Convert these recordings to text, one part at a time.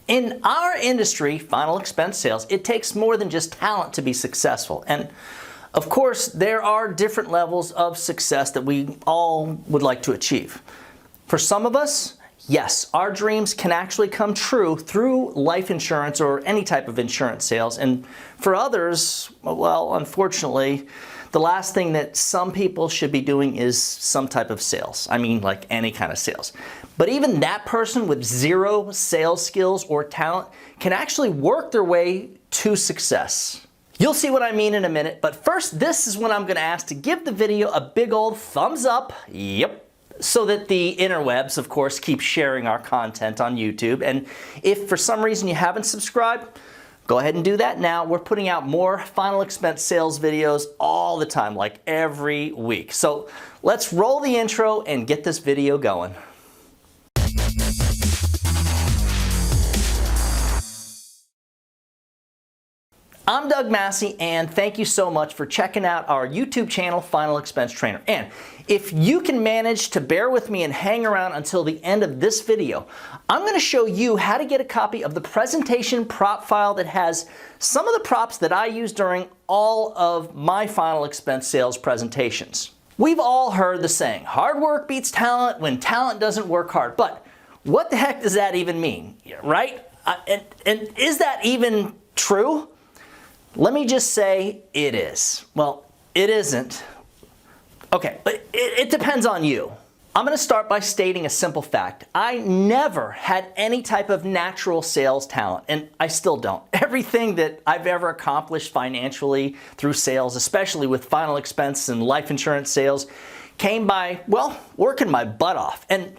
In our industry, final expense sales, it takes more than just talent to be successful. And of course, there are different levels of success that we all would like to achieve. For some of us, yes, our dreams can actually come true through life insurance or any type of insurance sales. And for others, well, unfortunately, the last thing that some people should be doing is some type of sales. I mean, like any kind of sales. But even that person with zero sales skills or talent can actually work their way to success. You'll see what I mean in a minute, but first, this is when I'm gonna ask to give the video a big old thumbs up. Yep. So that the interwebs, of course, keep sharing our content on YouTube. And if for some reason you haven't subscribed, go ahead and do that now. We're putting out more final expense sales videos all the time, like every week. So let's roll the intro and get this video going. I'm Doug Massi, and thank you so much for checking out our YouTube channel, Final Expense Trainer. And if you can manage to bear with me and hang around until the end of this video, I'm going to show you how to get a copy of the presentation prop file that has some of the props that I use during all of my final expense sales presentations. We've all heard the saying, hard work beats talent when talent doesn't work hard. But what the heck does that even mean, right? And is that even true? Let me just say it is. Well, it isn't. Okay, but it depends on you. I'm going to start by stating a simple fact. I never had any type of natural sales talent, and I still don't. Everything that I've ever accomplished financially through sales, especially with final expense and life insurance sales, came by, well, working my butt off. And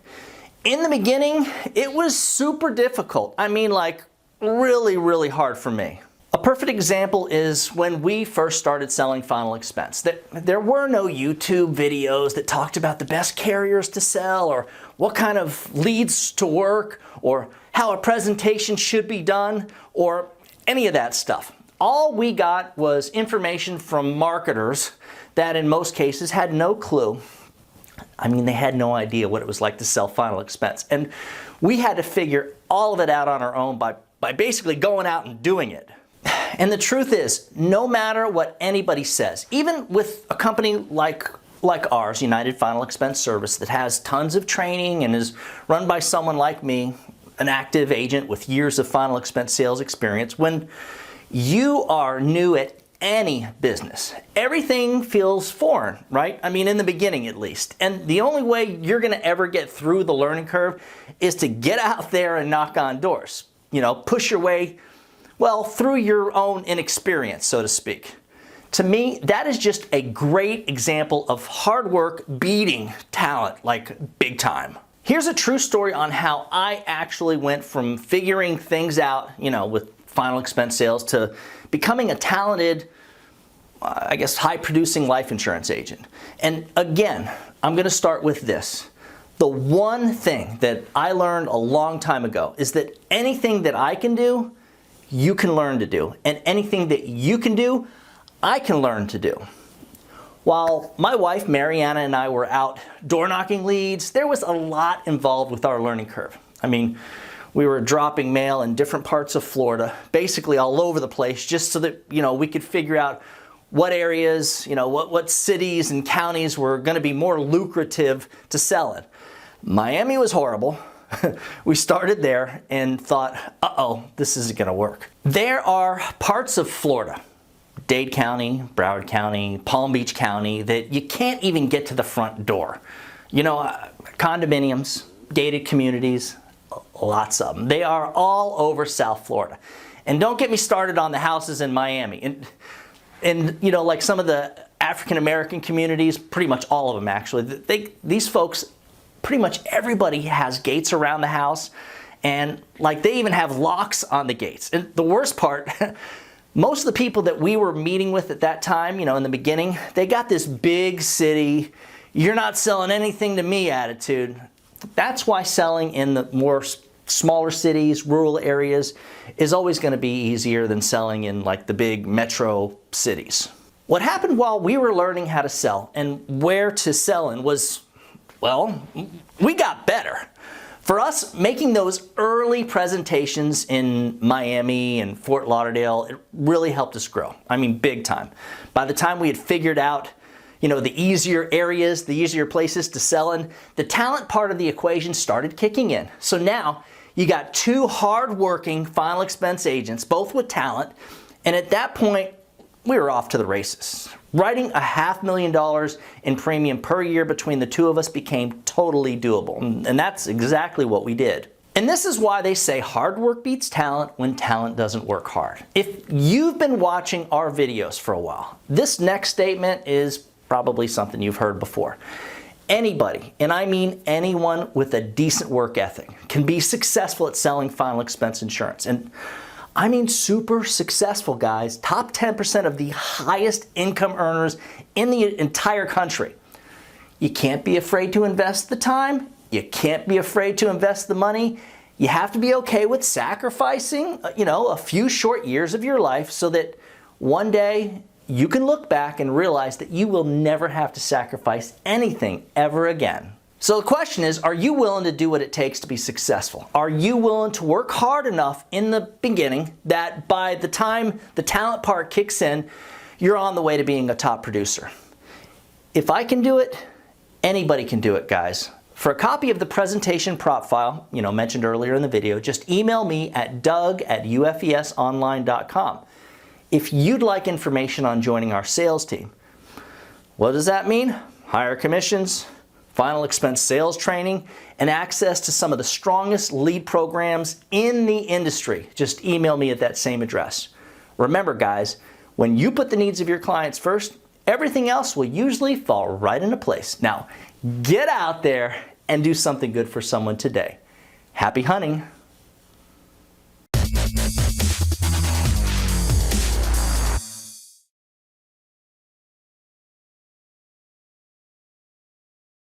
in the beginning, it was super difficult. I mean, like really, really hard for me. A perfect example is when we first started selling final expense. There were no YouTube videos that talked about the best carriers to sell or what kind of leads to work or how a presentation should be done or any of that stuff. All we got was information from marketers that in most cases had no clue. I mean, they had no idea what it was like to sell final expense. And we had to figure all of it out on our own by basically going out and doing it. And the truth is, no matter what anybody says, even with a company like ours, United Final Expense Service, that has tons of training and is run by someone like me, an active agent with years of final expense sales experience, when you are new at any business, everything feels foreign, right? I mean, in the beginning at least. And the only way you're going to ever get through the learning curve is to get out there and knock on doors. You know, push your way, well, through your own inexperience, so to speak. To me, that is just a great example of hard work beating talent, like big time. Here's a true story on how I actually went from figuring things out, you know, with final expense sales to becoming a talented, I guess, high-producing life insurance agent. And again, I'm going to start with this. The one thing that I learned a long time ago is that anything that I can do, you can learn to do. And anything that you can do, I can learn to do. While my wife, Mariana, and I were out door knocking leads, there was a lot involved with our learning curve. I mean, we were dropping mail in different parts of Florida, basically all over the place, just so that, you know, we could figure out what areas, you know, what cities and counties were going to be more lucrative to sell in. Miami was horrible. We started there and thought, uh-oh, this isn't going to work. There are parts of Florida, Dade County, Broward County, Palm Beach County, that you can't even get to the front door. You know, condominiums, gated communities, lots of them. They are all over South Florida. And don't get me started on the houses in Miami. And you know, like some of the African American communities, pretty much all of them actually, these folks, pretty much everybody has gates around the house, and like they even have locks on the gates. And the worst part, most of the people that we were meeting with at that time, you know, in the beginning, they got this big city, you're not selling anything to me attitude. That's why selling in the more smaller cities, rural areas, is always going to be easier than selling in like the big metro cities. What happened while we were learning how to sell and where to sell in was, well, we got better. For us, making those early presentations in Miami and Fort Lauderdale, it really helped us grow. I mean, big time. By the time we had figured out, the easier areas, the easier places to sell in, the talent part of the equation started kicking in. So now you got two hard-working final expense agents, both with talent, and at that point, we were off to the races. Writing $500,000 in premium per year between the two of us became totally doable, and that's exactly what we did. And this is why they say hard work beats talent when talent doesn't work hard. If you've been watching our videos for a while, this next statement is probably something you've heard before. Anybody, and I mean anyone with a decent work ethic, can be successful at selling final expense insurance. And I mean super successful, guys. Top 10% of the highest income earners in the entire country. You can't be afraid to invest the time. You can't be afraid to invest the money. You have to be okay with sacrificing, a few short years of your life so that one day you can look back and realize that you will never have to sacrifice anything ever again. So the question is, are you willing to do what it takes to be successful? Are you willing to work hard enough in the beginning that by the time the talent part kicks in, you're on the way to being a top producer? If I can do it, anybody can do it, guys. For a copy of the presentation prop file, mentioned earlier in the video, just email me at doug@ufesonline.com. If you'd like information on joining our sales team, what does that mean? Higher commissions, final expense sales training, and access to some of the strongest lead programs in the industry. Just email me at that same address. Remember, guys, when you put the needs of your clients first, everything else will usually fall right into place. Now, get out there and do something good for someone today. Happy hunting.